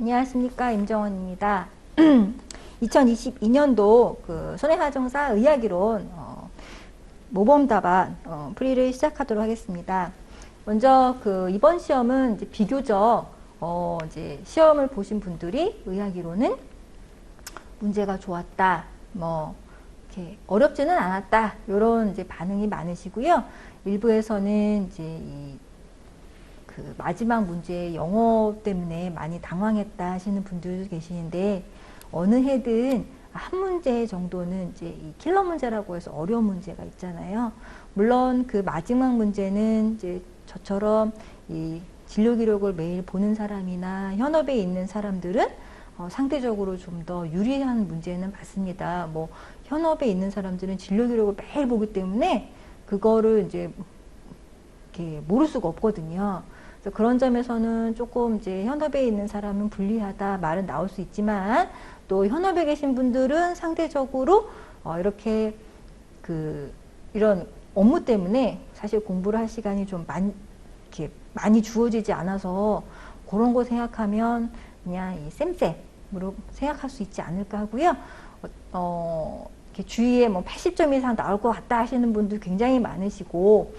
안녕하십니까, 임정원입니다. 2022년도 그 손해하정사 의학이론 모범 답안 풀이를 시작하도록 하겠습니다. 먼저 그 이번 시험은 이제 비교적 이제 시험을 보신 분들이 의학이론은 문제가 좋았다, 뭐 이렇게 어렵지는 않았다, 이런 이제 반응이 많으시고요. 일부에서는 이제 그 마지막 문제 영어 때문에 많이 당황했다 하시는 분들도 계시는데, 어느 해든 한 문제 정도는 이제 이 킬러 문제라고 해서 어려운 문제가 있잖아요. 물론 그 마지막 문제는 이제 저처럼 이 진료 기록을 매일 보는 사람이나 현업에 있는 사람들은 상대적으로 좀 더 유리한 문제는 맞습니다. 뭐 현업에 있는 사람들은 진료 기록을 매일 보기 때문에 그거를 이제 이렇게 모를 수가 없거든요. 그래서 그런 점에서는 조금 이제 현업에 있는 사람은 불리하다 말은 나올 수 있지만, 또 현업에 계신 분들은 상대적으로 이렇게 이런 업무 때문에 사실 공부를 할 시간이 좀 이렇게 많이 주어지지 않아서 그런 거 생각하면 그냥 이 쌤쌤으로 생각할 수 있지 않을까 하고요. 이렇게 주위에 뭐 80점 이상 나올 것 같다 하시는 분들 굉장히 많으시고,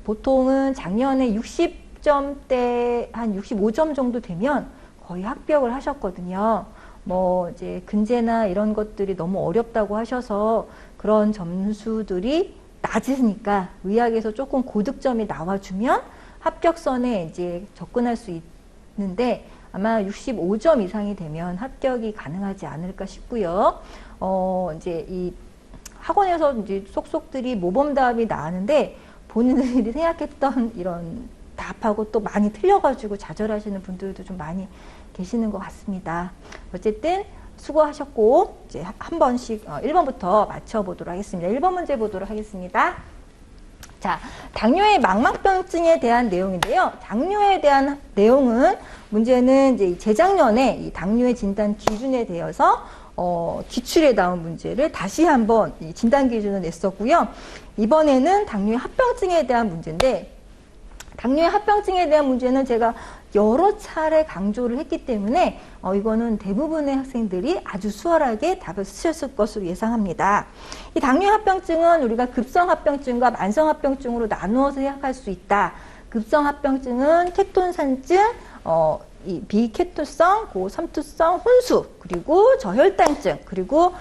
보통은 작년에 60점대 한 65점 정도 되면 거의 합격을 하셨거든요. 뭐 이제 근제나 이런 것들이 너무 어렵다고 하셔서 그런 점수들이 낮으니까 의학에서 조금 고득점이 나와주면 합격선에 이제 접근할 수 있는데, 아마 65점 이상이 되면 합격이 가능하지 않을까 싶고요. 이제 이 학원에서 이제 속속들이 모범답이 나왔는데, 본인들이 생각했던 이런 답하고 또 많이 틀려가지고 좌절하시는 분들도 좀 많이 계시는 것 같습니다. 어쨌든 수고하셨고, 이제 한 번씩 1번부터 맞춰보도록 하겠습니다. 1번 문제 보도록 하겠습니다. 자, 당뇨의 망막병증에 대한 내용인데요. 당뇨에 대한 내용은, 문제는 이제 재작년에 이 당뇨의 진단 기준에 대해서 기출에 나온 문제를 다시 한번 이 진단 기준을 냈었고요. 이번에는 당뇨의 합병증에 대한 문제인데, 당뇨의 합병증에 대한 문제는 제가 여러 차례 강조를 했기 때문에 이거는 대부분의 학생들이 아주 수월하게 답을 쓰셨을 것으로 예상합니다. 이 당뇨의 합병증은 우리가 급성합병증과 만성합병증으로 나누어서 생각할 수 있다. 급성합병증은 케톤산증, 이 비케토성, 고섬투성 혼수, 그리고 저혈당증, 그리고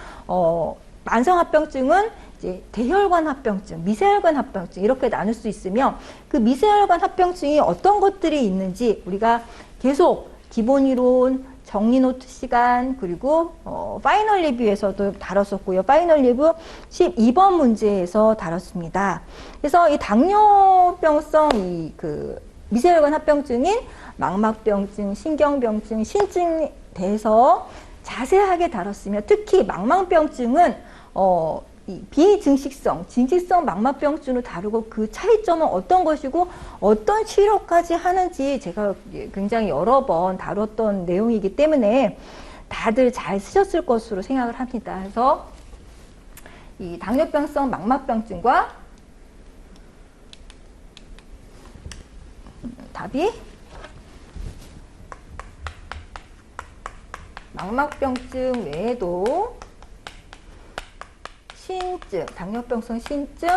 만성합병증은 이제 대혈관 합병증, 미세혈관 합병증, 이렇게 나눌 수 있으며, 그 미세혈관 합병증이 어떤 것들이 있는지 우리가 계속 기본이론, 정리노트 시간, 그리고 파이널 리뷰에서도 다뤘었고요. 파이널 리뷰 12번 문제에서 다뤘습니다. 그래서 이 당뇨병성 미세혈관 합병증인 망막병증, 신경병증, 신증에 대해서 자세하게 다뤘으며, 특히 망막병증은 이 비증식성, 증식성 망막병증을 다루고 그 차이점은 어떤 것이고 어떤 치료까지 하는지 제가 굉장히 여러 번 다뤘던 내용이기 때문에 다들 잘 쓰셨을 것으로 생각을 합니다. 그래서 이 당뇨병성 망막병증과 답이 망막병증 외에도 신증, 당뇨병성 신증,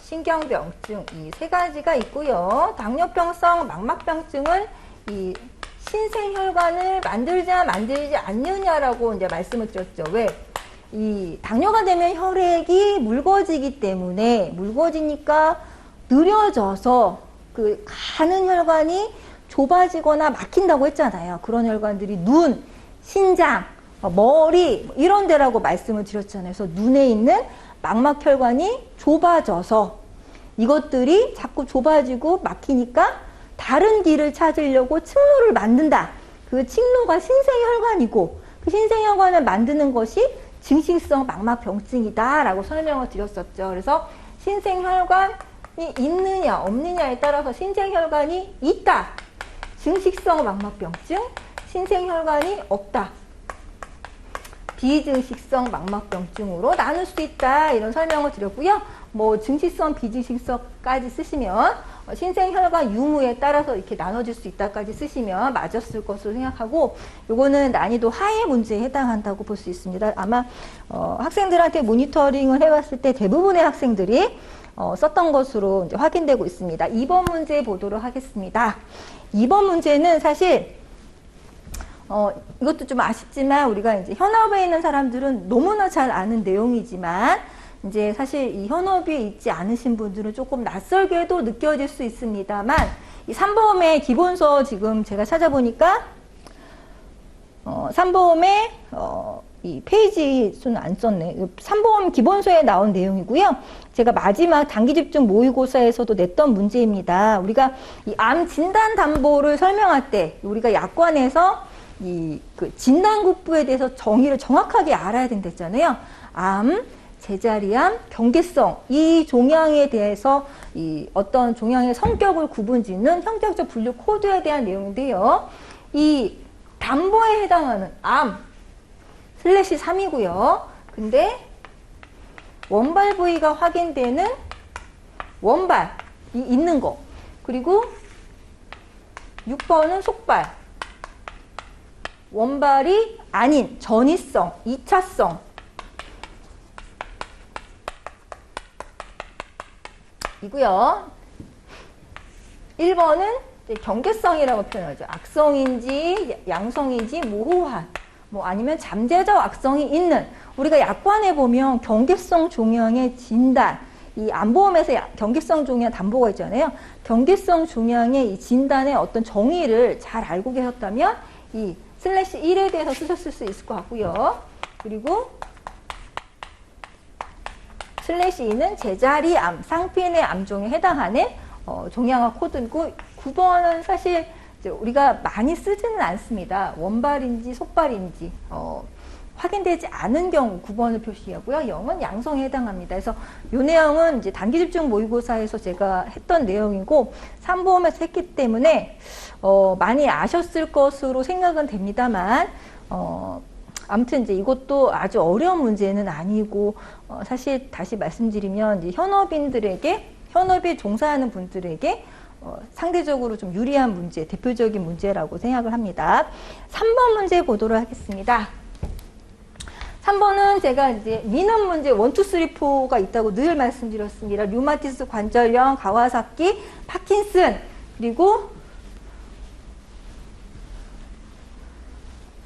신경병증, 이 세 가지가 있고요. 당뇨병성 망막병증은 이 신생혈관을 만들지 않느냐라고 이제 말씀을 드렸죠. 왜? 이 당뇨가 되면 혈액이 묽어지기 때문에, 묽어지니까 느려져서 그 가는 혈관이 좁아지거나 막힌다고 했잖아요. 그런 혈관들이 눈, 신장, 머리 이런 데라고 말씀을 드렸잖아요. 그래서 눈에 있는 망막혈관이 좁아져서 이것들이 자꾸 좁아지고 막히니까 다른 길을 찾으려고 층로를 만든다. 그 층로가 신생혈관이고, 그 신생혈관을 만드는 것이 증식성 망막병증이다 라고 설명을 드렸었죠. 그래서 신생혈관이 있느냐 없느냐에 따라서 신생혈관이 있다, 증식성 망막병증, 신생혈관이 없다, 비증식성 망막병증으로 나눌 수 있다, 이런 설명을 드렸고요. 뭐 증식성, 비증식성까지 쓰시면 신생혈관 유무에 따라서 이렇게 나눠질 수 있다까지 쓰시면 맞았을 것으로 생각하고, 요거는 난이도 하의 문제에 해당한다고 볼 수 있습니다. 아마 학생들한테 모니터링을 해봤을 때 대부분의 학생들이 썼던 것으로 이제 확인되고 있습니다. 2번 문제 보도록 하겠습니다. 2번 문제는 사실 이것도 좀 아쉽지만 우리가 이제 현업에 있는 사람들은 너무나 잘 아는 내용이지만 이제 사실 이 현업에 있지 않으신 분들은 조금 낯설게도 느껴질 수 있습니다만, 이 3보험의 기본서 지금 제가 찾아보니까 3보험의 이 페이지 수는 안 썼네. 3보험 기본서에 나온 내용이고요. 제가 마지막 단기집중 모의고사에서도 냈던 문제입니다. 우리가 이 암 진단 담보를 설명할 때 우리가 약관에서 이 그 진단국부에 대해서 정의를 정확하게 알아야 된댔잖아요. 암, 제자리암, 경계성, 이 종양에 대해서 이 어떤 종양의 성격을 구분짓는 형태학적 분류 코드에 대한 내용인데요. 이 담보에 해당하는 암 슬래시 3이고요. 근데 원발 부위가 확인되는 원발이 있는 거. 그리고 6번은 속발. 원발이 아닌 전이성, 2차성. 이고요. 1번은 경계성이라고 표현하죠. 악성인지 양성인지 모호한, 뭐 아니면 잠재적 악성이 있는, 우리가 약관에 보면 경계성 종양의 진단, 이 암보험에서 경계성 종양 담보가 있잖아요. 경계성 종양의 이 진단의 어떤 정의를 잘 알고 계셨다면 이 슬래시 1에 대해서 쓰셨을 수 있을 것 같고요. 그리고 슬래시 2는 제자리 암, 쌍핀의 암종에 해당하는 종양화 코드고, 9번은 사실 이제 우리가 많이 쓰지는 않습니다. 원발인지 속발인지 확인되지 않은 경우 9번을 표시하고요. 0은 양성에 해당합니다. 그래서 이 내용은 이제 단기집중 모의고사에서 제가 했던 내용이고 3보험에서 했기 때문에 많이 아셨을 것으로 생각은 됩니다만, 아무튼 이제 이것도 아주 어려운 문제는 아니고, 사실 다시 말씀드리면 이제 현업인들에게, 현업에 종사하는 분들에게 상대적으로 좀 유리한 문제, 대표적인 문제라고 생각을 합니다. 3번 문제 보도록 하겠습니다. 3번은 제가 이제 민원 문제 1, 2, 3, 4가 있다고 늘 말씀드렸습니다. 류마티스 관절염, 가와사키, 파킨슨, 그리고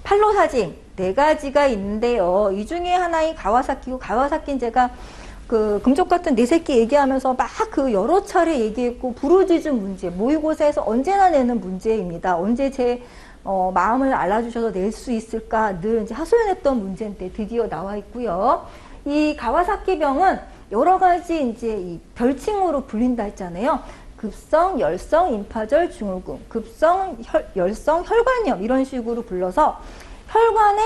팔로사진 4가지가 있는데요. 이 중에 하나인 가와사키고, 가와사키는 제가 그 금쪽 같은 네 새끼 얘기하면서 막 그 여러 차례 얘기했고, 부르짖은 문제, 모의고사에서 언제나 내는 문제입니다. 언제 제 마음을 알아주셔서 낼 수 있을까 늘 이제 하소연했던 문제인데 드디어 나와 있고요. 이 가와사키 병은 여러 가지 이제 이 별칭으로 불린다 했잖아요. 급성, 열성, 임파절, 증후군, 급성, 열성, 혈관염 이런 식으로 불러서 혈관에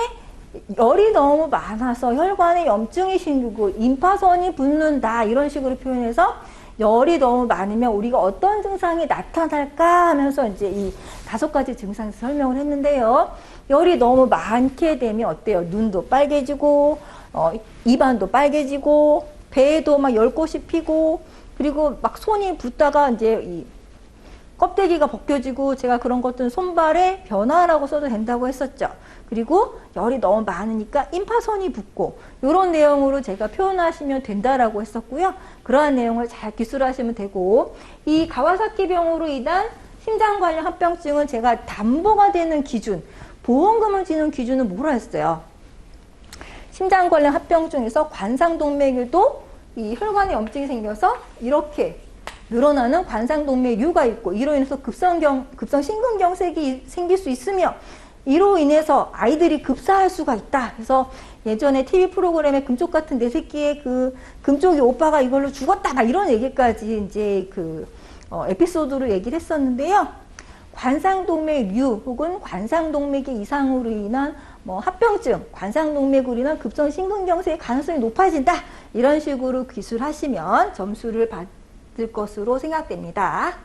열이 너무 많아서 혈관에 염증이 생기고 임파선이 붓는다 이런 식으로 표현해서 열이 너무 많으면 우리가 어떤 증상이 나타날까 하면서 이제 이 5가지 증상에서 설명을 했는데요. 열이 너무 많게 되면 어때요? 눈도 빨개지고 입안도 빨개지고 배에도 막 열꽃이 피고, 그리고 막 손이 붓다가 이제 이 껍데기가 벗겨지고, 제가 그런 것들은 손발의 변화라고 써도 된다고 했었죠. 그리고 열이 너무 많으니까 임파선이 붓고, 이런 내용으로 제가 표현하시면 된다라고 했었고요. 그러한 내용을 잘 기술하시면 되고, 이 가와사키 병으로 인한 심장 관련 합병증은 제가 담보가 되는 기준, 보험금을 지는 기준은 뭐라 했어요? 심장 관련 합병증에서 관상동맥에도 이 혈관에 염증이 생겨서 이렇게 늘어나는 관상동맥류가 있고, 이로 인해서 급성 심근경색이 생길 수 있으며, 이로 인해서 아이들이 급사할 수가 있다. 그래서 예전에 TV 프로그램에 금쪽 같은 내 새끼의 그 금쪽이 오빠가 이걸로 죽었다, 막 이런 얘기까지 이제 그 에피소드로 얘기를 했었는데요. 관상동맥류 혹은 관상동맥의 이상으로 인한 뭐 합병증, 관상동맥으로 인한 급성 심근경색의 가능성이 높아진다. 이런 식으로 기술하시면 점수를 받을 것으로 생각됩니다.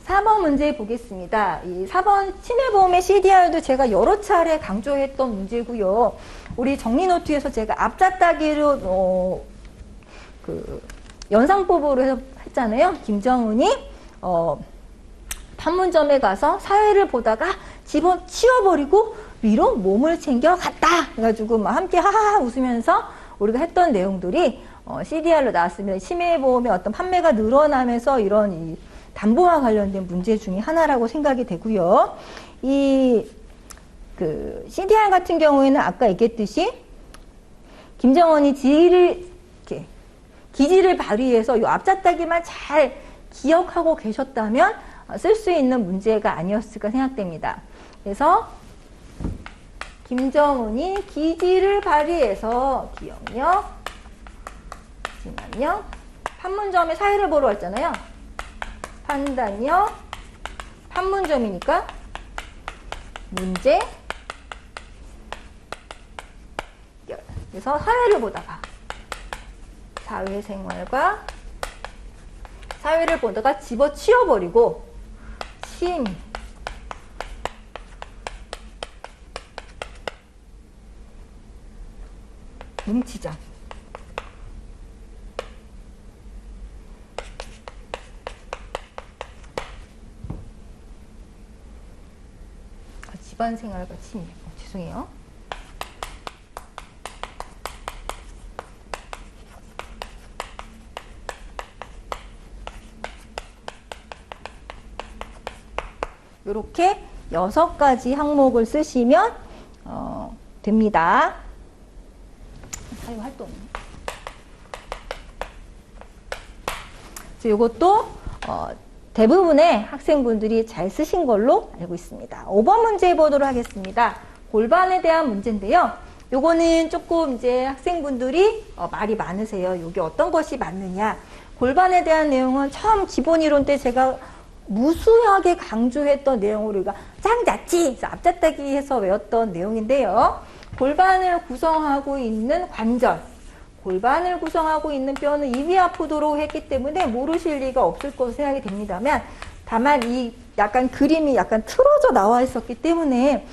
4번 문제 보겠습니다. 이 4번 치매보험의 CDR도 제가 여러 차례 강조했던 문제고요. 우리 정리노트에서 제가 앞자따기로 연상법으로 했잖아요. 김정은이 판문점에 가서 사회를 보다가 집어치워버리고 위로 몸을 챙겨 갔다. 그래가지고 막 함께 하하하 웃으면서 우리가 했던 내용들이 CDR로 나왔습니다. 치매보험의 어떤 판매가 늘어나면서 이런 이 담보와 관련된 문제 중에 하나라고 생각이 되고요. CDR 같은 경우에는 아까 얘기했듯이 김정은이 기지를 발휘해서 이 앞자따기만 잘 기억하고 계셨다면 쓸 수 있는 문제가 아니었을까 생각됩니다. 그래서 김정은이 기지를 발휘해서 기억력, 진압력, 판문점에 사회를 보러 왔잖아요. 판단력, 판문점이니까 문제, 그래서 사회를 보다가 사회를 보다가 집어치워버리고 뭉치자. 집안생활과 침해. 죄송해요. 이렇게 6가지 항목을 쓰시면 됩니다. 사유활동. 이것도 대부분의 학생분들이 잘 쓰신 걸로 알고 있습니다. 5번 문제 보도록 하겠습니다. 골반에 대한 문제인데요. 요거는 조금 이제 학생분들이 말이 많으세요. 이게 어떤 것이 맞느냐. 골반에 대한 내용은 처음 기본 이론 때 제가 무수하게 강조했던 내용으로 우리가 짱자치 앞자따기 해서 외웠던 내용인데요. 골반을 구성하고 있는 관절, 골반을 구성하고 있는 뼈는 입이 아프도록 했기 때문에 모르실 리가 없을 것으로 생각이 됩니다만, 다만 이 약간 그림이 약간 틀어져 나와 있었기 때문에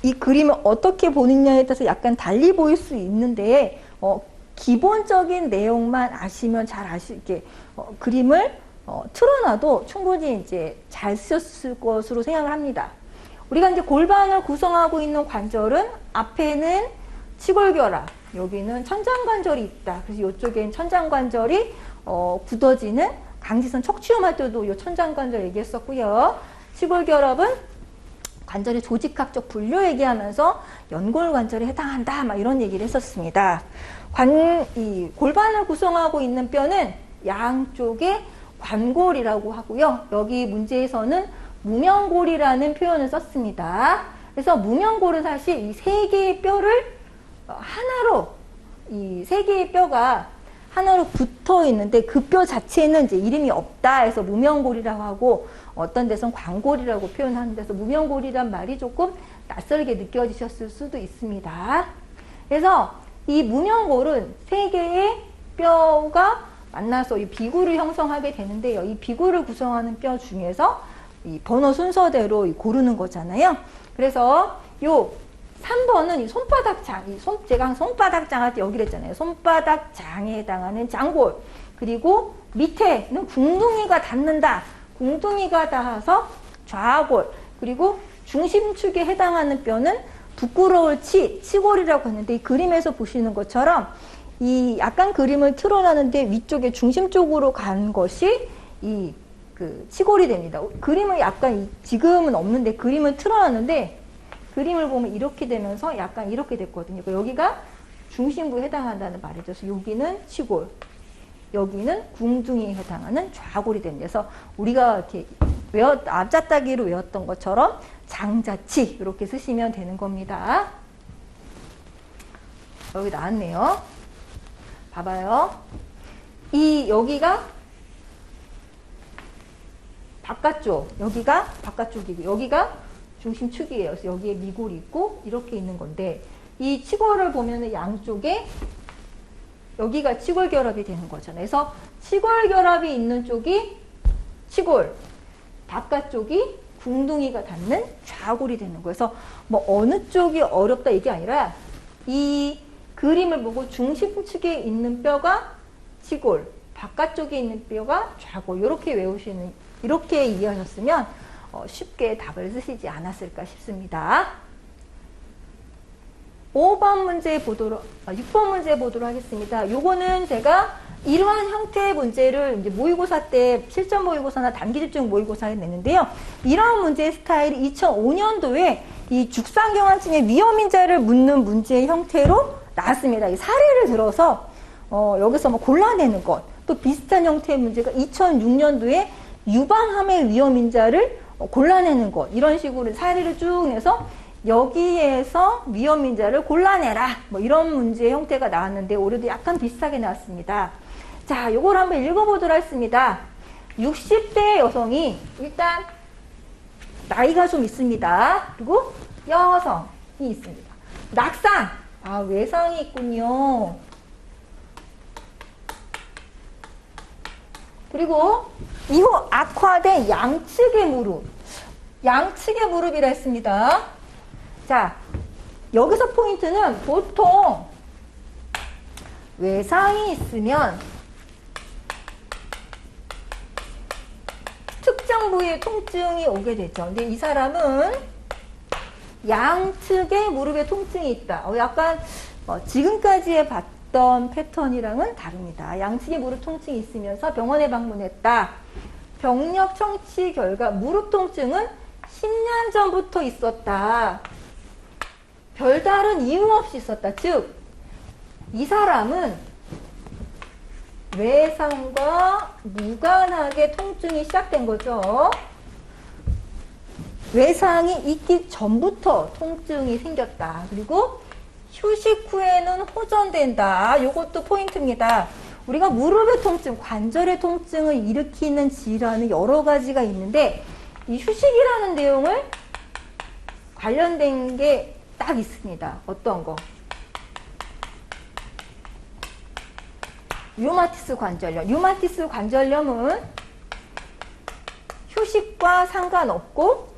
이 그림을 어떻게 보느냐에 따라서 약간 달리 보일 수 있는데 기본적인 내용만 아시면 잘 아시게 그림을 틀어놔도 충분히 이제 잘 쓰셨을 것으로 생각을 합니다. 우리가 이제 골반을 구성하고 있는 관절은 앞에는 치골결합, 여기는 천장관절이 있다. 그래서 이쪽엔 천장관절이 굳어지는 강지성 척추염할 때도 이 천장관절 얘기했었고요. 치골결합은 관절의 조직학적 분류 얘기하면서 연골관절에 해당한다. 막 이런 얘기를 했었습니다. 이 골반을 구성하고 있는 뼈는 양쪽에 관골이라고 하고요. 여기 문제에서는 무명골이라는 표현을 썼습니다. 그래서 무명골은 사실 이 세 개의 뼈를 하나로, 이 세 개의 뼈가 하나로 붙어 있는데 그 뼈 자체는 이제 이름이 없다 해서 무명골이라고 하고, 어떤 데선 관골이라고 표현하는 데서 무명골이란 말이 조금 낯설게 느껴지셨을 수도 있습니다. 그래서 이 무명골은 세 개의 뼈가 만나서 이 비구를 형성하게 되는데요. 이 비구를 구성하는 뼈 중에서 이 번호 순서대로 고르는 거잖아요. 그래서 요 3번은 이 손바닥장, 제가 손바닥장 할 때 여기 그랬잖아요. 손바닥장에 해당하는 장골. 그리고 밑에는 궁둥이가 닿는다. 궁둥이가 닿아서 좌골. 그리고 중심축에 해당하는 뼈는 부끄러울 치골이라고 했는데, 이 그림에서 보시는 것처럼 이 약간 그림을 틀어놨는데 위쪽에 중심 쪽으로 간 것이 이 치골이 됩니다. 그림을 약간 지금은 없는데 그림을 틀어놨는데 그림을 보면 이렇게 되면서 약간 이렇게 됐거든요. 여기가 중심부에 해당한다는 말이죠. 그래서 여기는 치골, 여기는 궁둥이에 해당하는 좌골이 됩니다. 그래서 우리가 이렇게 앞자따기로 외웠던 것처럼 장자치 이렇게 쓰시면 되는 겁니다. 여기 나왔네요. 봐봐요. 여기가 바깥쪽, 여기가 바깥쪽이고 여기가 중심축이에요. 그래서 여기에 미골이 있고 이렇게 있는 건데, 이 치골을 보면은 양쪽에 여기가 치골결합이 되는 거잖아요. 그래서 치골결합이 있는 쪽이 치골, 바깥쪽이 궁둥이가 닿는 좌골이 되는 거예요. 그래서 뭐 어느 쪽이 어렵다 이게 아니라 이 그림을 보고 중심축에 있는 뼈가 치골, 바깥쪽에 있는 뼈가 좌골. 이렇게 외우시는, 이렇게 이해하셨으면 쉽게 답을 쓰시지 않았을까 싶습니다. 6번 문제 보도록 하겠습니다. 요거는 제가 이러한 형태의 문제를 이제 모의고사 때 실전 모의고사나 단기 집중 모의고사에 냈는데요. 이러한 문제의 스타일이 2005년도에 이 죽상경화증의 위험인자를 묻는 문제의 형태로 나왔습니다. 이 사례를 들어서 여기서 뭐 골라내는 것, 또 비슷한 형태의 문제가 2006년도에 유방암의 위험인자를 골라내는 것, 이런 식으로 사례를 쭉 내서 여기에서 위험인자를 골라내라, 뭐 이런 문제의 형태가 나왔는데 올해도 약간 비슷하게 나왔습니다. 자, 요걸 한번 읽어보도록 하겠습니다. 60대 여성이 일단 나이가 좀 있습니다. 그리고 여성이 있습니다. 낙상, 외상이 있군요. 그리고 이후 악화된 양측의 무릎이라 했습니다. 자, 여기서 포인트는 보통 외상이 있으면 특정 부위에 통증이 오게 되죠. 근데 이 사람은 양측의 무릎에 통증이 있다. 약간 지금까지의 봤던 패턴이랑은 다릅니다. 양측의 무릎 통증이 있으면서 병원에 방문했다. 병력 청취 결과 무릎 통증은 10년 전부터 있었다. 별다른 이유 없이 있었다. 즉, 이 사람은 외상과 무관하게 통증이 시작된 거죠. 외상이 있기 전부터 통증이 생겼다. 그리고 휴식 후에는 호전된다. 이것도 포인트입니다. 우리가 무릎의 통증, 관절의 통증을 일으키는 질환은 여러 가지가 있는데 이 휴식이라는 내용을 관련된 게 딱 있습니다. 어떤 거? 류마티스 관절염. 류마티스 관절염은 휴식과 상관없고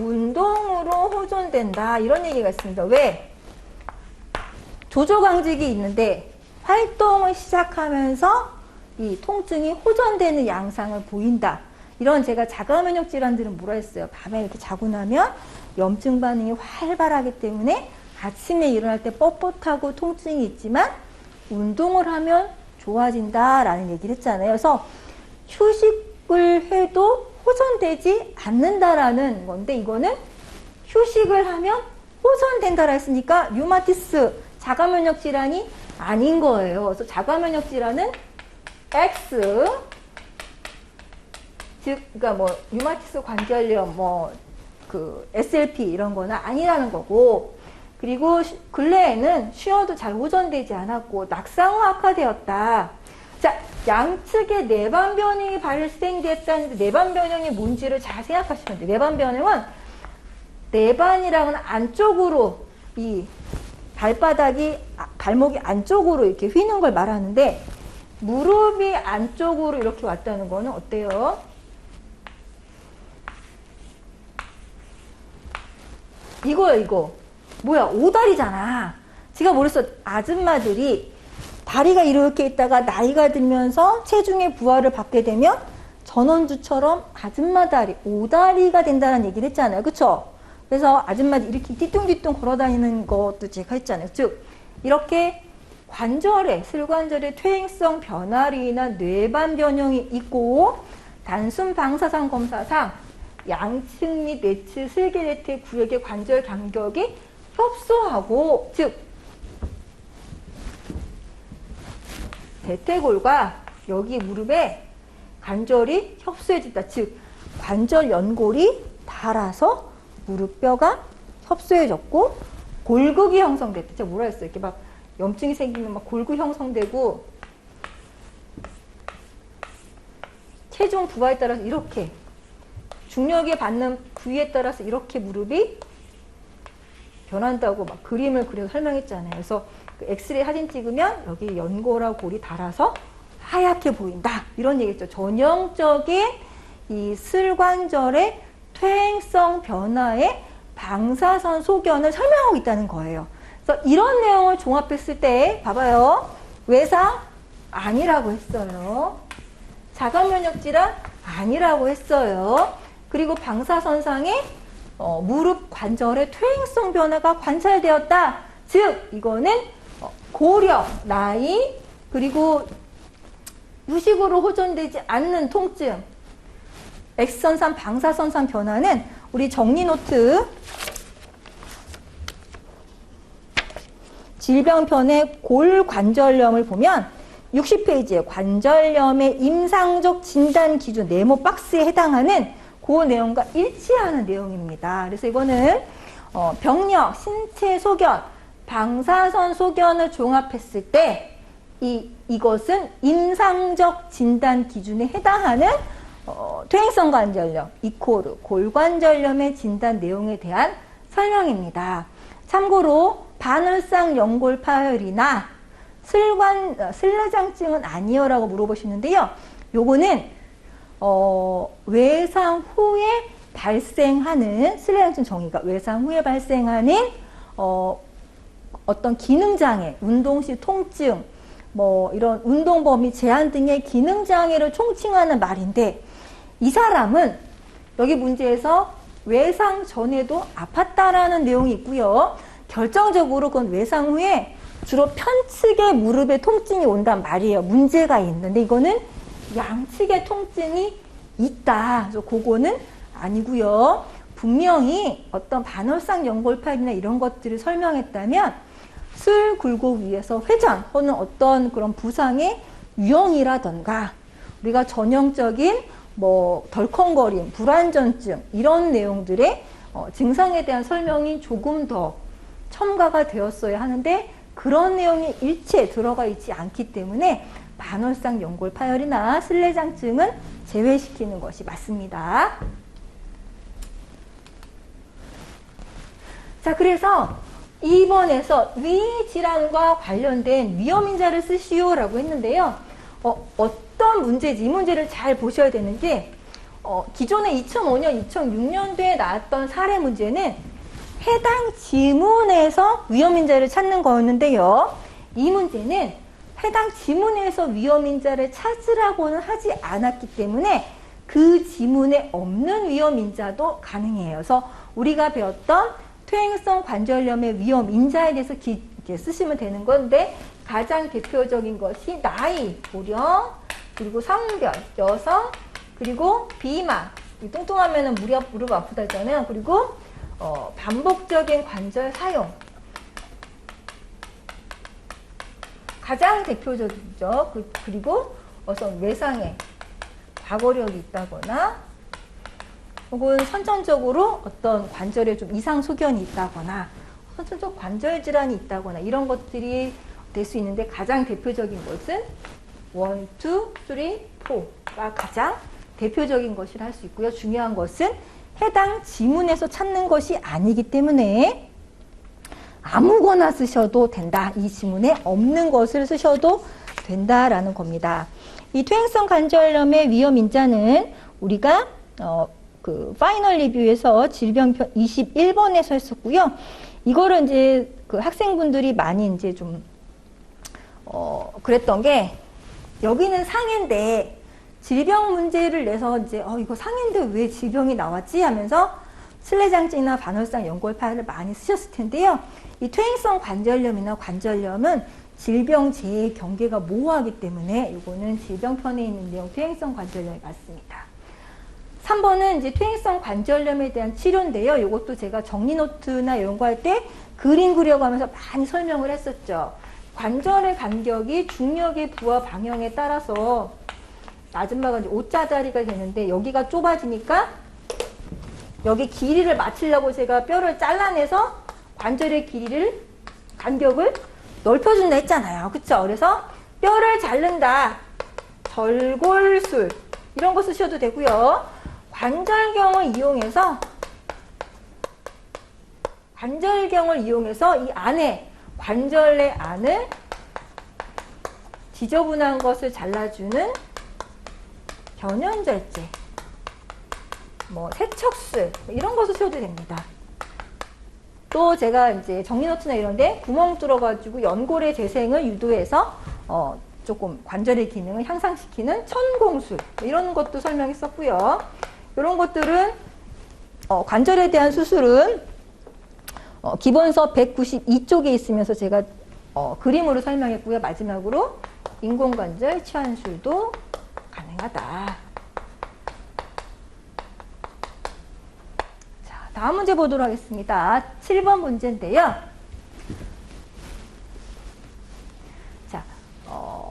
운동으로 호전된다. 이런 얘기가 있습니다. 왜? 조조강직이 있는데 활동을 시작하면서 이 통증이 호전되는 양상을 보인다. 이런 제가 자가면역 질환들은 뭐라 했어요? 밤에 이렇게 자고 나면 염증 반응이 활발하기 때문에 아침에 일어날 때 뻣뻣하고 통증이 있지만 운동을 하면 좋아진다라는 얘기를 했잖아요. 그래서 휴식을 해도 호전되지 않는다라는 건데 이거는 휴식을 하면 호전된다라 했으니까 류마티스 자가면역 질환이 아닌 거예요. 그래서 자가면역 질환은 X, 즉, 그러니까 뭐 류마티스 관절염, SLP 이런 거는 아니라는 거고, 그리고 근래에는 쉬어도 잘 호전되지 않았고 낙상 후 악화되었다. 자, 양측의 내반 변형이 발생됐다는데 내반 변형이 뭔지를 잘 생각하시면 돼요. 내반 변형은 내반이랑은 안쪽으로 이 발목이 안쪽으로 이렇게 휘는 걸 말하는데 무릎이 안쪽으로 이렇게 왔다는 거는 어때요? 이거. 뭐야, 오다리잖아. 제가 모르겠어. 아줌마들이 다리가 이렇게 있다가 나이가 들면서 체중의 부하를 받게 되면 전원주처럼 아줌마 다리, 오다리가 된다는 얘기를 했잖아요. 그쵸? 그래서 아줌마들이 이렇게 뒤뚱뒤뚱 걸어다니는 것도 제가 했잖아요. 즉, 이렇게 슬관절의 퇴행성 변화로 인한 뇌반 변형이 있고 단순 방사선 검사상 양측 및 내측 슬게레트 구역의 관절 간격이 협소하고, 즉 대퇴골과 여기 무릎에 관절이 협소해진다. 즉 관절 연골이 닳아서 무릎뼈가 협소해졌고 골극이 형성됐다. 제가 뭐라 했어요? 이렇게 막 염증이 생기면 막 골극 형성되고 체중 부하에 따라서 이렇게 중력에 받는 부위에 따라서 이렇게 무릎이 변한다고 막 그림을 그려서 설명했잖아요. 그래서 그 엑스레이 사진 찍으면 여기 연골하고 골이 닳아서 하얗게 보인다. 이런 얘기죠. 전형적인 이 슬관절의 퇴행성 변화의 방사선 소견을 설명하고 있다는 거예요. 그래서 이런 내용을 종합했을 때 봐봐요. 외상, 아니라고 했어요. 자가면역 질환? 아니라고 했어요. 그리고 방사선상에 무릎 관절의 퇴행성 변화가 관찰되었다. 즉 이거는 고령, 나이, 그리고 유식으로 호전되지 않는 통증, X선상, 방사선상 변화는 우리 정리노트 질병편의 골관절염을 보면 60페이지에 관절염의 임상적 진단 기준 네모 박스에 해당하는 그 내용과 일치하는 내용입니다. 그래서 이거는 병력, 신체 소견, 방사선 소견을 종합했을 때 이것은 임상적 진단 기준에 해당하는 퇴행성 관절염, 이코르, 골관절염의 진단 내용에 대한 설명입니다. 참고로 반월상 연골 파열이나 슬레장증은 아니요 라고 물어보시는데요. 요거는 외상 후에 발생하는, 슬레장증 정의가 외상 후에 발생하는 어떤 기능장애, 운동시 통증, 뭐 이런 운동 범위 제한 등의 기능장애를 총칭하는 말인데, 이 사람은 여기 문제에서 외상 전에도 아팠다라는 내용이 있고요. 결정적으로 그건 외상 후에 주로 편측의 무릎에 통증이 온단 말이에요. 문제가 있는데 이거는 양측의 통증이 있다. 그래서 그거는 아니고요. 분명히 어떤 반월상 연골파열이나 이런 것들을 설명했다면 슬 굴곡 위에서 회전 또는 어떤 그런 부상의 유형이라던가 우리가 전형적인 뭐 덜컹거림, 불안전증 이런 내용들의 증상에 대한 설명이 조금 더 첨가가 되었어야 하는데 그런 내용이 일체에 들어가 있지 않기 때문에 반월상 연골 파열이나 슬레장증은 제외시키는 것이 맞습니다. 자, 그래서 2번에서 위질환과 관련된 위험인자를 쓰시오라고 했는데요. 어떤 문제지, 이 문제를 잘 보셔야 되는지, 기존에 2005년, 2006년도에 나왔던 사례 문제는 해당 지문에서 위험인자를 찾는 거였는데요. 이 문제는 해당 지문에서 위험인자를 찾으라고는 하지 않았기 때문에 그 지문에 없는 위험인자도 가능해요. 그래서 우리가 배웠던 퇴행성 관절염의 위험인자에 대해서 쓰시면 되는 건데 가장 대표적인 것이 나이, 고령, 그리고 성별, 여성, 그리고 비만, 뚱뚱하면 무릎 아프다 했잖아요. 그리고 반복적인 관절 사용. 가장 대표적이죠. 그리고 어떤 외상에 과거력이 있다거나 혹은 선천적으로 어떤 관절에 좀 이상 소견이 있다거나 선천적 관절 질환이 있다거나 이런 것들이 될 수 있는데 가장 대표적인 것은 1, 2, 3, 4가 가장 대표적인 것이라 할 수 있고요. 중요한 것은 해당 지문에서 찾는 것이 아니기 때문에 아무거나 쓰셔도 된다. 이 지문에 없는 것을 쓰셔도 된다라는 겁니다. 이 퇴행성 관절염의 위험인자는 우리가 그 파이널 리뷰에서 질병편 21번에서 했었고요. 이거를 이제 그 학생분들이 많이 이제 좀 그랬던 게 여기는 상해인데 질병 문제를 내서 이제 이거 상해인데 왜 질병이 나왔지 하면서 슬레장증이나 반월상 연골파열을 많이 쓰셨을 텐데요. 이 퇴행성 관절염이나 관절염은 질병 재해 경계가 모호하기 때문에 이거는 질병편에 있는 내용 퇴행성 관절염이 맞습니다. 3번은 이제 퇴행성 관절염에 대한 치료인데요. 이것도 제가 정리 노트나 이런 거 할 때 그림 그려가면서 많이 설명을 했었죠. 관절의 간격이 중력의 부하 방향에 따라서 아줌마가 이제 O자다리가 되는데 여기가 좁아지니까 여기 길이를 맞추려고 제가 뼈를 잘라내서 관절의 간격을 넓혀준다 했잖아요. 그쵸? 그래서 뼈를 자른다. 절골술. 이런 거 쓰셔도 되고요. 관절경을 이용해서 이 안에, 관절 내 안을 지저분한 것을 잘라주는 변연절제, 세척술, 이런 거 쓰셔도 됩니다. 또 제가 이제 정리노트나 이런데 구멍 뚫어가지고 연골의 재생을 유도해서 조금 관절의 기능을 향상시키는 천공술 이런 것도 설명했었고요. 이런 것들은 관절에 대한 수술은 기본서 192쪽에 있으면서 제가 그림으로 설명했고요. 마지막으로 인공관절 치환술도 가능하다. 자, 다음 문제 보도록 하겠습니다. 7번 문제인데요. 자,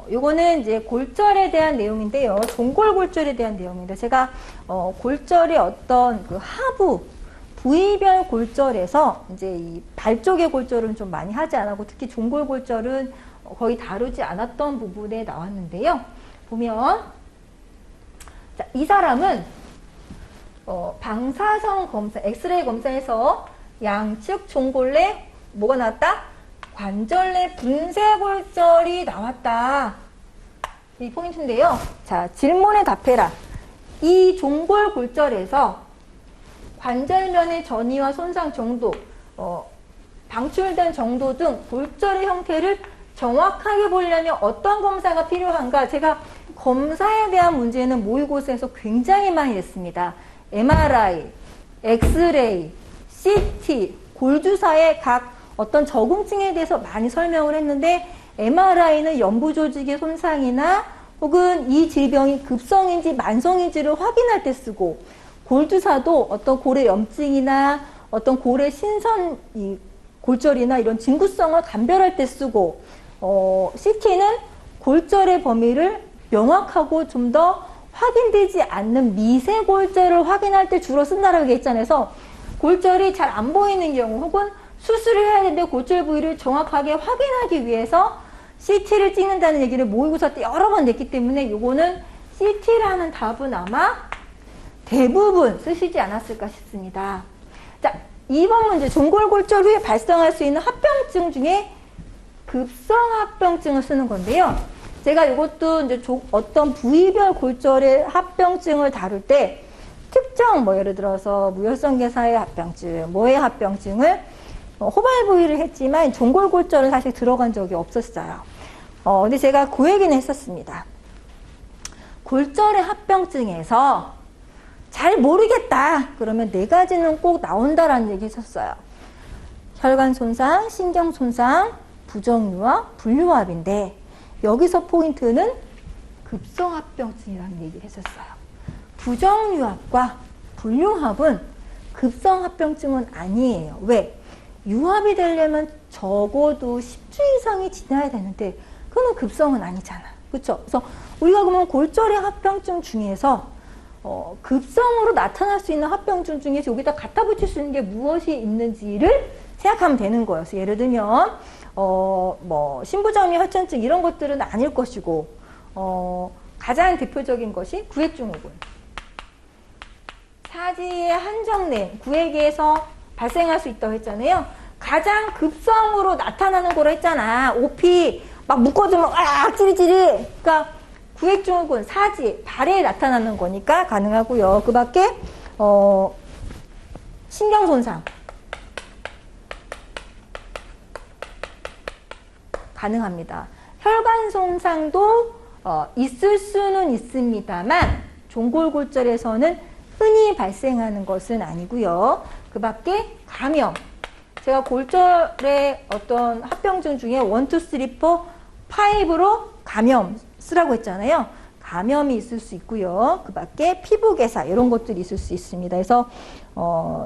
요거는 이제 골절에 대한 내용인데요. 종골골절에 대한 내용입니다. 제가 골절의 어떤 그 하부 부위별 골절에서 이제 이 발 쪽의 골절은 좀 많이 하지 않았고 특히 종골골절은 거의 다루지 않았던 부분에 나왔는데요. 보면 자, 이 사람은 방사선 검사, 엑스레이 검사에서 양측 종골내 뭐가 나왔다? 관절 내 분쇄골절이 나왔다. 이 포인트인데요. 자, 질문에 답해라. 이 종골골절에서 관절면의 전이와 손상 정도, 방출된 정도 등 골절의 형태를 정확하게 보려면 어떤 검사가 필요한가? 제가 검사에 대한 문제는 모의고사에서 굉장히 많이 냈습니다. MRI, 엑스레이, CT, 골주사의 각 어떤 적응증에 대해서 많이 설명을 했는데 MRI는 연부 조직의 손상이나 혹은 이 질병이 급성인지 만성인지를 확인할 때 쓰고 골주사도 어떤 골의 염증이나 어떤 골의 신선 골절이나 이런 진구성을 감별할 때 쓰고 CT는 골절의 범위를 명확하고 좀 더 확인되지 않는 미세 골절을 확인할 때 주로 쓴다라고 했잖아요. 그래서 골절이 잘 안 보이는 경우 혹은 수술을 해야 되는데 골절 부위를 정확하게 확인하기 위해서 CT를 찍는다는 얘기를 모의고사 때 여러 번 냈기 때문에 요거는 CT라는 답은 아마 대부분 쓰시지 않았을까 싶습니다. 자, 2번 문제. 종골골절 후에 발생할 수 있는 합병증 중에 급성합병증을 쓰는 건데요. 제가 이것도 이제 어떤 부위별 골절의 합병증을 다룰 때 특정 뭐 예를 들어서 무혈성계사의 합병증, 뭐의 합병증을 호발 부위를 했지만 종골골절은 사실 들어간 적이 없었어요. 근데 제가 그 얘기는 했었습니다. 골절의 합병증에서 잘 모르겠다. 그러면 4가지는 꼭 나온다라는 얘기 했었어요. 혈관 손상, 신경 손상, 부정유합, 분류합인데 여기서 포인트는 급성합병증이라는 얘기를 했었어요. 부정유합과 분류합은 급성합병증은 아니에요. 왜? 유합이 되려면 적어도 10주 이상이 지나야 되는데 그건 급성은 아니잖아. 그렇죠? 그래서 우리가 그러면 골절의 합병증 중에서 급성으로 나타날 수 있는 합병증 중에서 여기다 갖다 붙일 수 있는 게 무엇이 있는지를 생각하면 되는 거예요. 그래서 예를 들면 뭐 신부점이 하천증 이런 것들은 아닐 것이고 가장 대표적인 것이 구획증후군. 사지의 한정된 구획에서 발생할 수 있다고 했잖아요. 가장 급성으로 나타나는 거로 했잖아. OP 막 묶어주면 찌릿찌릿. 그러니까 구획증후군, 사지, 발에 나타나는 거니까 가능하고요. 그 밖에 신경손상 가능합니다. 혈관 손상도 있을 수는 있습니다만 종골골절에서는 흔히 발생하는 것은 아니고요. 그 밖에 감염. 제가 골절의 어떤 합병증 중에 1, 2, 3, 4, 5로 감염 쓰라고 했잖아요. 감염이 있을 수 있고요. 그 밖에 피부개사 이런 것들이 있을 수 있습니다. 그래서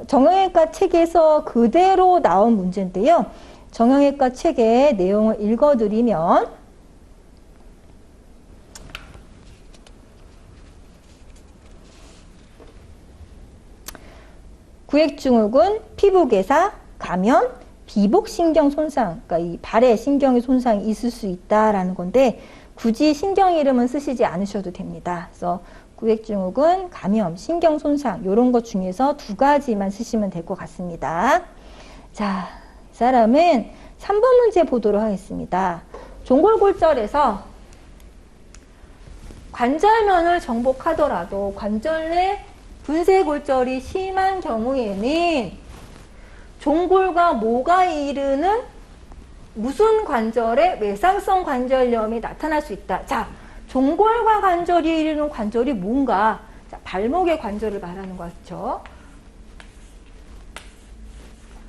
정형외과 책에서 그대로 나온 문제인데요. 정형외과 책의 내용을 읽어드리면 구획증후군, 피부개사, 감염, 비복신경 손상, 그러니까 이 발에 신경의 손상이 있을 수 있다라는 건데 굳이 신경 이름은 쓰시지 않으셔도 됩니다. 그래서 구획증후군, 감염, 신경 손상 이런 것 중에서 2가지만 쓰시면 될 것 같습니다. 자, 이 사람은 3번 문제 보도록 하겠습니다. 종골골절에서 관절면을 정복하더라도 관절 내 분쇄골절이 심한 경우에는 종골과 모가 이르는 무슨 관절에 외상성 관절염이 나타날 수 있다. 자, 종골과 관절이 이루는 관절이 뭔가? 자, 발목의 관절을 말하는 거죠.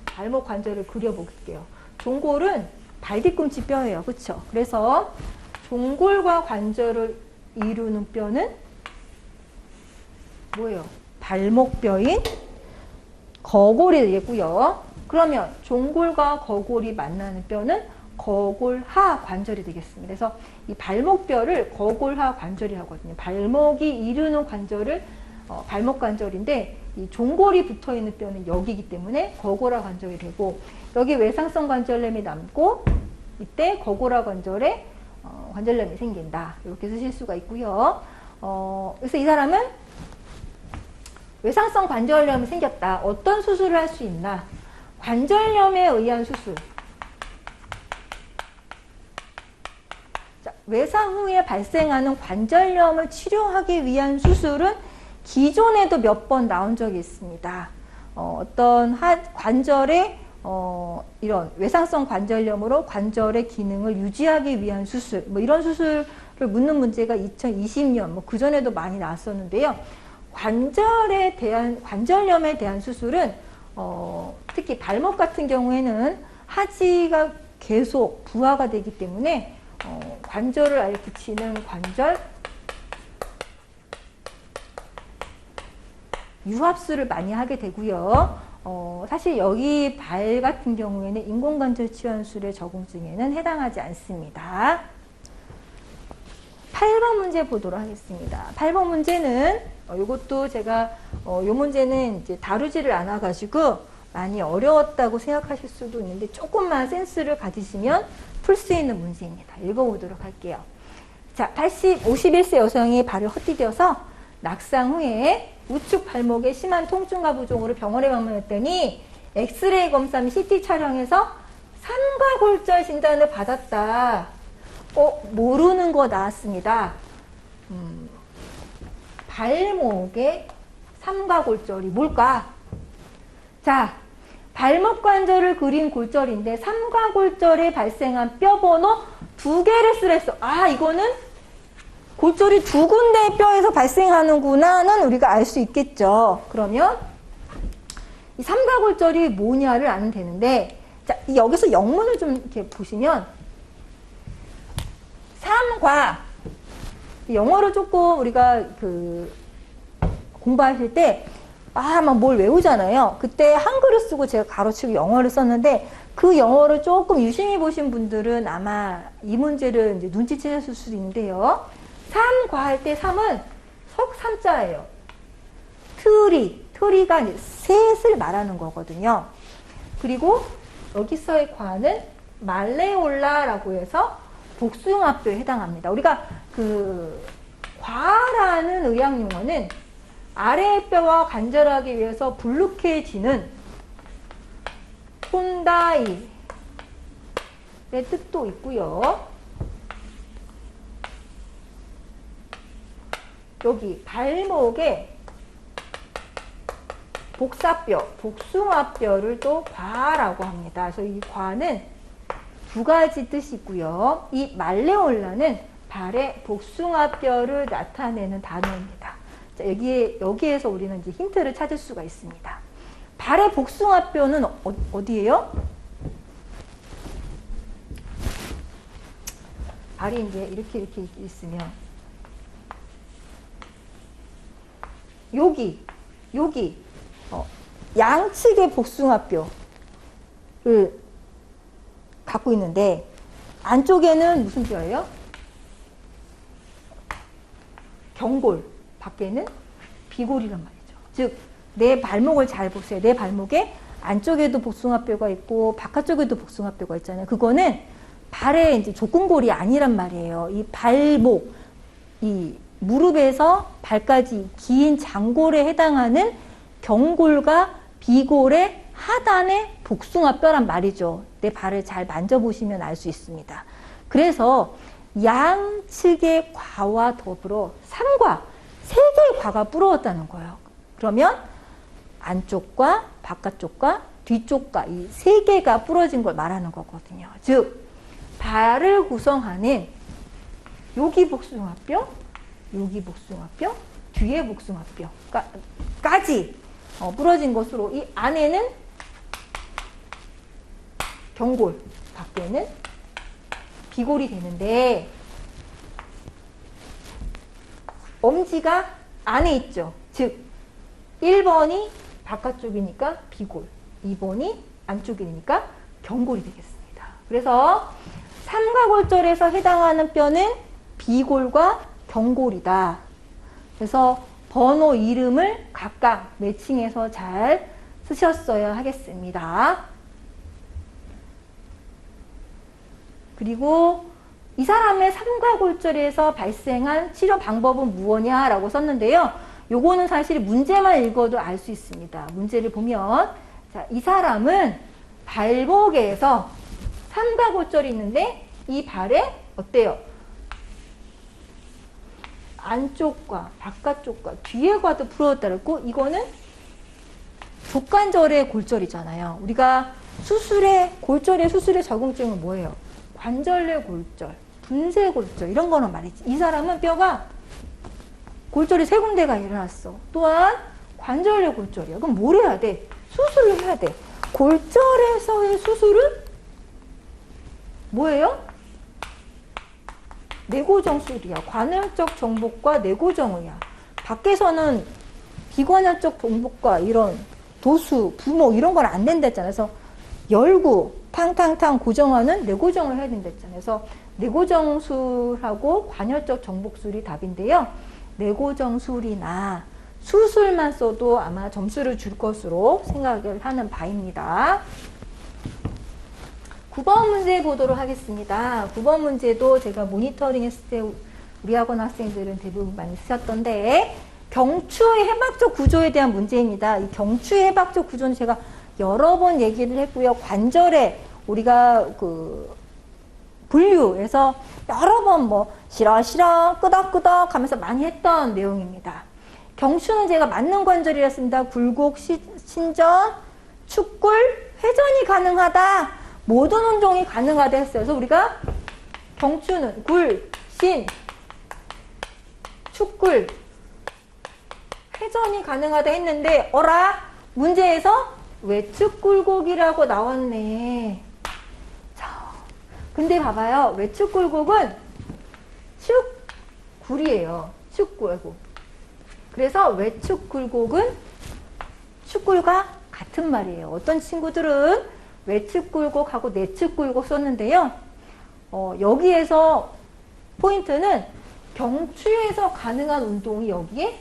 발목 관절을 그려볼게요. 종골은 발 뒤꿈치 뼈예요. 그렇죠? 그래서 종골과 관절을 이루는 뼈는 뭐예요? 발목뼈인 거골이 되겠고요. 그러면 종골과 거골이 만나는 뼈는 거골하 관절이 되겠습니다. 그래서 이 발목뼈를 거골하 관절이라고 하거든요. 발목이 이루는 관절을 발목 관절인데 이 종골이 붙어 있는 뼈는 여기이기 때문에 거골하 관절이 되고, 여기 외상성 관절염이 남고 이때 거골하 관절에 관절염이 생긴다. 이렇게 쓰실 수가 있고요. 그래서 이 사람은 외상성 관절염이 생겼다. 어떤 수술을 할 수 있나? 관절염에 의한 수술. 자, 외상 후에 발생하는 관절염을 치료하기 위한 수술은 기존에도 몇 번 나온 적이 있습니다. 어떤 관절의 이런 외상성 관절염으로 관절의 기능을 유지하기 위한 수술, 뭐 이런 수술을 묻는 문제가 2020년, 뭐 그전에도 많이 나왔었는데요. 관절염에 대한 수술은 특히 발목 같은 경우에는 하지가 계속 부하가 되기 때문에 관절을 아예 붙이는 관절 유합술을 많이 하게 되고요. 사실 여기 발 같은 경우에는 인공관절 치환술의 적응증에는 해당하지 않습니다. 8번 문제 보도록 하겠습니다. 8번 문제는 이것도 제가 요 문제는 이제 다루지를 않아 가지고 많이 어려웠다고 생각하실 수도 있는데 조금만 센스를 가지시면 풀 수 있는 문제입니다. 읽어보도록 할게요. 자, 51세 여성이 발을 헛디뎌서 낙상 후에 우측 발목에 심한 통증과 부종으로 병원에 방문했더니 엑스레이 검사 및 CT 촬영에서 삼가골절 진단을 받았다. 모르는 거 나왔습니다. 발목에 삼가골절이 뭘까? 자, 발목 관절을 그린 골절인데 삼가골절에 발생한 뼈 번호 2개를 쓰랬어. 아, 이거는 골절이 2군데 뼈에서 발생하는구나는 우리가 알 수 있겠죠. 그러면 이 삼가골절이 뭐냐를 아면 되는데, 자, 여기서 영문을 좀 이렇게 보시면 삼과 영어를 조금 우리가 공부하실 때 막 뭘 외우잖아요. 그때 한글을 쓰고 제가 가로치고 영어를 썼는데 그 영어를 조금 유심히 보신 분들은 아마 이 문제를 이제 눈치채셨을 수도 있는데요. 삼과 할 때 삼은 석삼자예요. 트리가 이제 셋을 말하는 거거든요. 그리고 여기서의 과는 말레올라라고 해서 복숭아뼈에 해당합니다. 우리가 과라는 의학 용어는 아래의 뼈와 관절하기 위해서 불룩해지는 폰다이의 뜻도 있고요. 여기 발목에 복숭아뼈를 또 과라고 합니다. 그래서 이 과는 2가지 뜻이 있고요. 이 말레올라는 발의 복숭아뼈를 나타내는 단어입니다. 자, 여기에서 우리는 이제 힌트를 찾을 수가 있습니다. 발의 복숭아뼈는 어디예요? 발이 이제 이렇게 있으면 여기 양측의 복숭아뼈를 갖고 있는데 안쪽에는 무슨 뼈예요? 경골, 밖에는 비골이란 말이죠. 즉, 내 발목을 잘 보세요. 내 발목에 안쪽에도 복숭아뼈가 있고 바깥쪽에도 복숭아뼈가 있잖아요. 그거는 발의 이제 족근골이 아니란 말이에요. 이 발목, 이 무릎에서 발까지 긴 장골에 해당하는 경골과 비골의 하단의 복숭아뼈란 말이죠. 내 발을 잘 만져보시면 알 수 있습니다. 그래서 양측의 과와 더불어 3과 3개의 과가 부러웠다는 거예요. 그러면 안쪽과 바깥쪽과 뒤쪽과 이 세 개가 부러진 걸 말하는 거거든요. 즉 발을 구성하는 여기 복숭아뼈, 여기 복숭아뼈, 뒤에 복숭아뼈까지 부러진 것으로 이 안에는 경골, 밖에는 비골이 되는데 엄지가 안에 있죠. 즉 1번이 바깥쪽이니까 비골, 2번이 안쪽이니까 경골이 되겠습니다. 그래서 삼가골절에서 해당하는 뼈는 비골과 경골이다. 그래서 번호 이름을 각각 매칭해서 잘 쓰셨어야 하겠습니다. 그리고 이 사람의 삼가골절에서 발생한 치료 방법은 무엇냐라고 썼는데요. 요거는 사실 문제만 읽어도 알 수 있습니다. 문제를 보면 자, 이 사람은 발목에서 삼가골절이 있는데 이 발에 어때요? 안쪽과 바깥쪽과 뒤에과도 부러졌다고 했고 이거는 족관절의 골절이잖아요. 우리가 골절의 수술의 적응증은 뭐예요? 관절내 골절, 분쇄 골절 이런 거는 말이지. 이 사람은 뼈가 골절이 3군데가 일어났어. 또한 관절내 골절이야. 그럼 뭘 해야 돼? 수술을 해야 돼. 골절에서의 수술은 뭐예요? 내고정술이야. 관절적 정복과 내고정이야. 밖에서는 비관절적 정복과 이런 도수, 부목 이런 건 안 된다 했잖아요. 그래서 열고 탕탕탕 고정하는 내고정을 해야 된다 했잖아요. 그래서 내고정술하고 관절적 정복술이 답인데요. 내고정술이나 수술만 써도 아마 점수를 줄 것으로 생각을 하는 바입니다. 9번 문제 보도록 하겠습니다. 9번 문제도 제가 모니터링 했을 때 우리 학원 학생들은 대부분 많이 쓰셨던데 경추의 해박적 구조에 대한 문제입니다. 이 경추의 해박적 구조는 제가 여러 번 얘기를 했고요. 관절에 우리가 분류해서 여러 번 싫어 끄덕끄덕 하면서 많이 했던 내용입니다. 경추는 제가 맞는 관절이라 했습니다. 굴곡, 신전, 축굴, 회전이 가능하다. 모든 운동이 가능하다 했어요. 그래서 우리가 경추는 굴, 신, 축굴, 회전이 가능하다 했는데 문제에서 외측 굴곡이라고 나왔네. 자, 근데 봐봐요. 외측 굴곡은 축굴이에요. 축굴곡. 그래서 외측 굴곡은 축굴과 같은 말이에요. 어떤 친구들은 외측 굴곡하고 내측 굴곡 썼는데요. 여기에서 포인트는 경추에서 가능한 운동이 여기에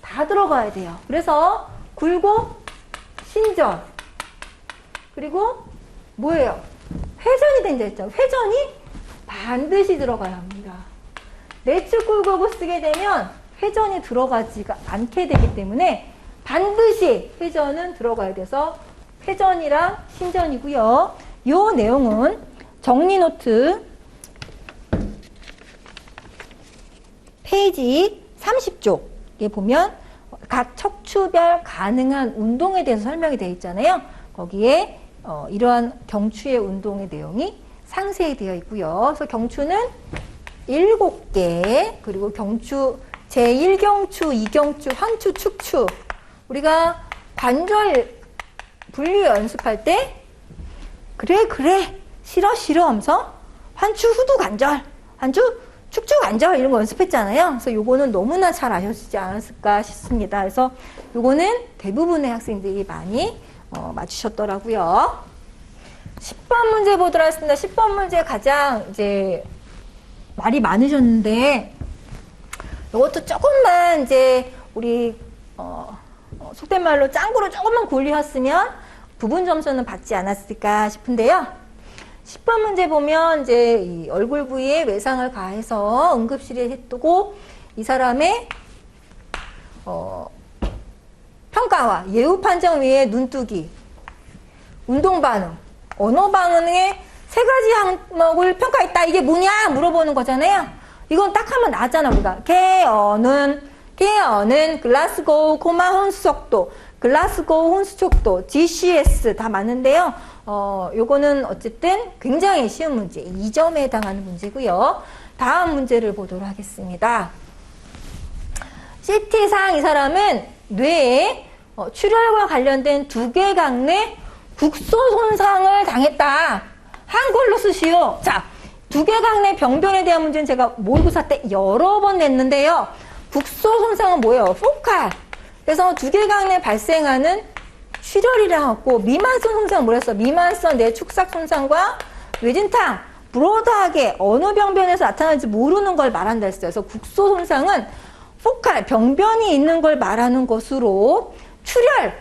다 들어가야 돼요. 그래서 굴곡, 신전, 그리고 뭐예요? 회전이 된다 했죠. 회전이 반드시 들어가야 합니다. 내측 굴곡을 쓰게 되면 회전이 들어가지가 않게 되기 때문에 반드시 회전은 들어가야 돼서 회전이랑 신전이고요. 이 내용은 정리 노트 페이지 30쪽에 보면 각 척추별 가능한 운동에 대해서 설명이 되어 있잖아요. 거기에 이러한 경추의 운동의 내용이 상세히 되어 있고요. 그래서 경추는 7개, 그리고 경추 제1경추, 2경추, 환추, 축추. 우리가 관절 분류 연습할 때 그래 싫어 하면서 환추 후두 관절, 환추 축추 관절 이런 거 연습했잖아요. 그래서 요거는 너무나 잘 아셨지 않았을까 싶습니다. 그래서 요거는 대부분의 학생들이 많이 맞추셨더라고요. 10번 문제 보도록 하겠습니다. 10번 문제 가장 이제 말이 많으셨는데 이것도 조금만 이제 우리 속된 말로 짱구로 조금만 굴리셨으면 부분 점수는 받지 않았을까 싶은데요. 10번 문제 보면 이제 이 얼굴 부위에 외상을 가해서 응급실에 해두고 이 사람의 평가와 예후 판정 외에 눈뜨기, 운동 반응, 언어 반응에 3가지 항목을 평가했다. 이게 뭐냐 물어보는 거잖아요. 이건 딱 하면 나잖아. 우리가 개어는 글라스고우 혼수 속도 글라스고우 혼수촉도, GCS 다 맞는데요. 요거는 어쨌든 굉장히 쉬운 문제, 2점에 해당하는 문제고요. 다음 문제를 보도록 하겠습니다. CT상 이 사람은 뇌에 출혈과 관련된 두개각 내 국소 손상을 당했다. 한글로 쓰시오. 자, 두개각 내 병변에 대한 문제는 제가 모의고사 때 여러 번 냈는데요. 국소 손상은 뭐예요? 포칼. 그래서 두개각 내 발생하는 출혈이라 하고, 미만성 손상은 뭐랬어? 미만성 뇌축삭 손상과 뇌진탕, 브로드하게 어느 병변에서 나타나는지 모르는 걸 말한다 했어요. 그래서 국소 손상은 포칼, 병변이 있는 걸 말하는 것으로 출혈과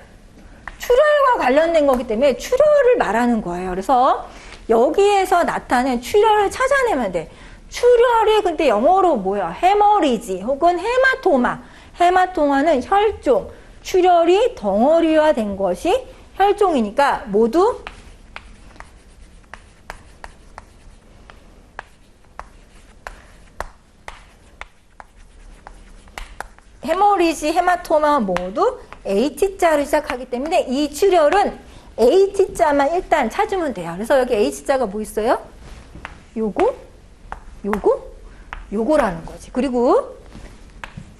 관련된 거기 때문에 출혈을 말하는 거예요. 그래서 여기에서 나타낸 출혈을 찾아내면 돼. 출혈이 근데 영어로 뭐야? 헤머리지 혹은 헤마토마. 헤마토마는 혈종. 출혈이 덩어리화된 것이 혈종이니까 모두 헤머리지, 헤마토마 모두 H자로 시작하기 때문에 이 출혈은 H자만 일단 찾으면 돼요. 그래서 여기 H자가 뭐 있어요? 요거라는 거지. 그리고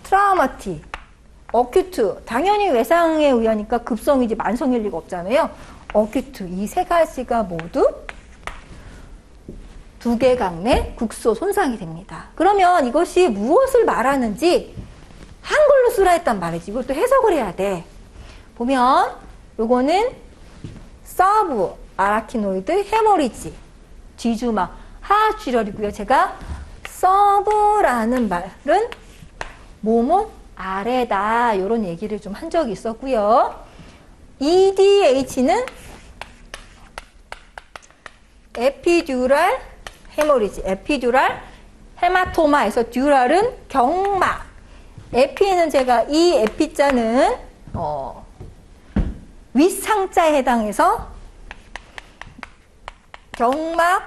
트라우마틱, 어큐트, 당연히 외상에 의하니까 급성이지 만성일 리가 없잖아요. 어큐트, 이 세 가지가 모두 두개각 내 국소 손상이 됩니다. 그러면 이것이 무엇을 말하는지 한글로 쓰라 했단 말이지. 이것도 해석을 해야 돼. 보면 요거는 서브 아라키노이드 헤머리지, 뒤주막 하출혈이고요. 제가 서브라는 말은 뭐뭐 아래다 이런 얘기를 좀 한 적이 있었고요. EDH는 에피듀랄 헤머리지, 에피듀랄 헤마토마에서 듀랄은 경막. 에피는 제가 이 에피자는 윗상자에 해당해서 경막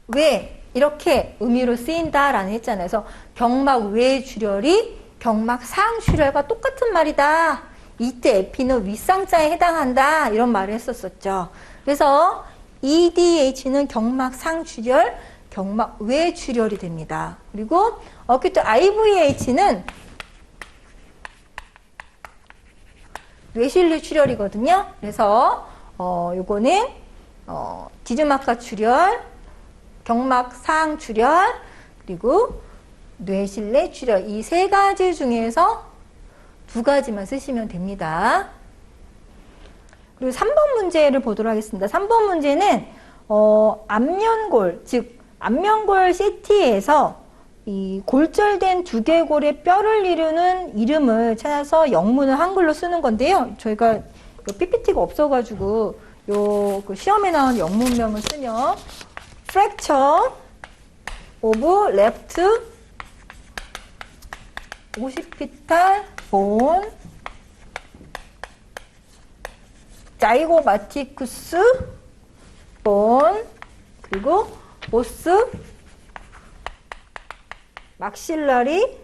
외 이렇게 의미로 쓰인다라는 했잖아요. 그래서 경막 외 출혈이 경막 상 출혈과 똑같은 말이다. 이때 에피는 윗상자에 해당한다. 이런 말을 했었었죠. 그래서 EDH는 경막 상 출혈, 경막 외 출혈이 됩니다. 그리고 어큐트 IVH는 뇌실류 출혈이거든요. 그래서 요거는 디즈마카 출혈, 경막 상 출혈, 그리고 뇌실내 출혈, 이 세 가지 중에서 두 가지만 쓰시면 됩니다. 그리고 3번 문제를 보도록 하겠습니다. 3번 문제는 안면골, 즉 안면골 CT에서 이 골절된 두개골의 뼈를 이루는 이름을 찾아서 영문을 한글로 쓰는 건데요. 저희가 PPT가 없어가지고 그 시험에 나온 영문명을 쓰면 fracture of left occipital bone 자이고마티쿠스 본 그리고 오스 막실라리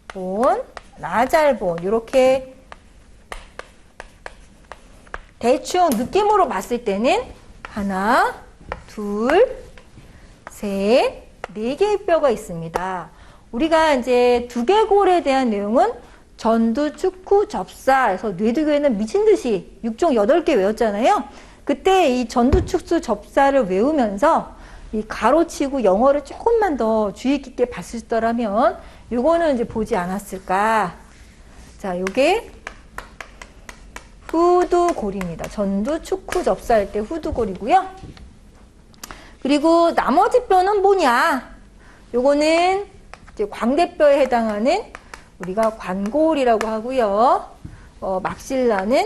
본 나잘본 이렇게 대충 느낌으로 봤을 때는 하나, 둘, 셋, 네 개의 뼈가 있습니다. 우리가 이제 두개골에 대한 내용은 전두, 축후, 접사에서 뇌두개는 미친 듯이 6종 8개 외웠잖아요. 그때 이 전두, 축후, 접사를 외우면서 이 가로치고 영어를 조금만 더 주의 깊게 봤었더라면 요거는 이제 보지 않았을까. 자, 요게 후두골입니다. 전두, 축후, 접사할 때 후두골이고요. 그리고 나머지 뼈는 뭐냐? 요거는 이제 광대뼈에 해당하는 우리가 관골이라고 하고요. 막실라는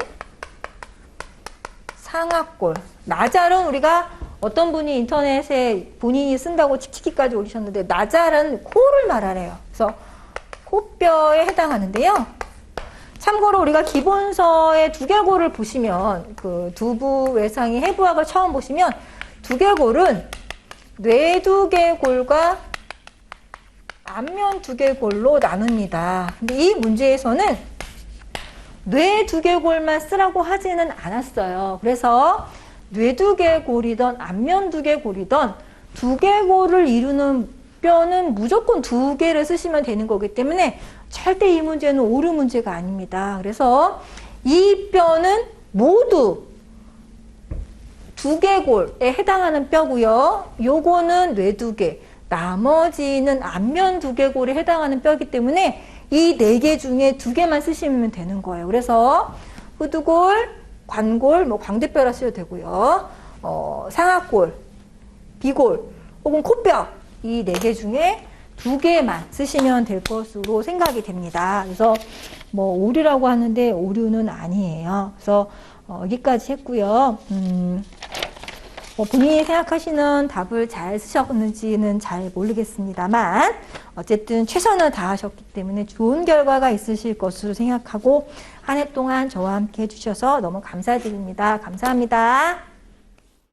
상악골. 나잘은 우리가 어떤 분이 인터넷에 본인이 쓴다고 칙칙이까지 올리셨는데 나잘은 코를 말하래요. 그래서 코뼈에 해당하는데요. 참고로 우리가 기본서의 두개골을 보시면 그 두부 외상의 해부학을 처음 보시면 두개골은 뇌두개골과 안면두개골로 나눕니다. 근데 이 문제에서는 뇌두개골만 쓰라고 하지는 않았어요. 그래서 뇌두개골이든 안면두개골이든 두개골을 이루는 뼈는 무조건 두 개를 쓰시면 되는 거기 때문에 절대 이 문제는 오류 문제가 아닙니다. 그래서 이 뼈는 모두 두개골에 해당하는 뼈고요. 요거는 뇌두개, 나머지는 안면두개골에 해당하는 뼈이기 때문에 이 네 개 중에 두 개만 쓰시면 되는 거예요. 그래서 후두골, 관골, 뭐 광대뼈라 쓰셔도 되고요. 상악골, 비골, 혹은 코뼈 이 네 개 중에 두 개만 쓰시면 될 것으로 생각이 됩니다. 그래서 뭐 오류라고 하는데 오류는 아니에요. 그래서 여기까지 했고요. 본인이 생각하시는 답을 잘 쓰셨는지는 잘 모르겠습니다만 어쨌든 최선을 다하셨기 때문에 좋은 결과가 있으실 것으로 생각하고 한 해 동안 저와 함께 해주셔서 너무 감사드립니다. 감사합니다.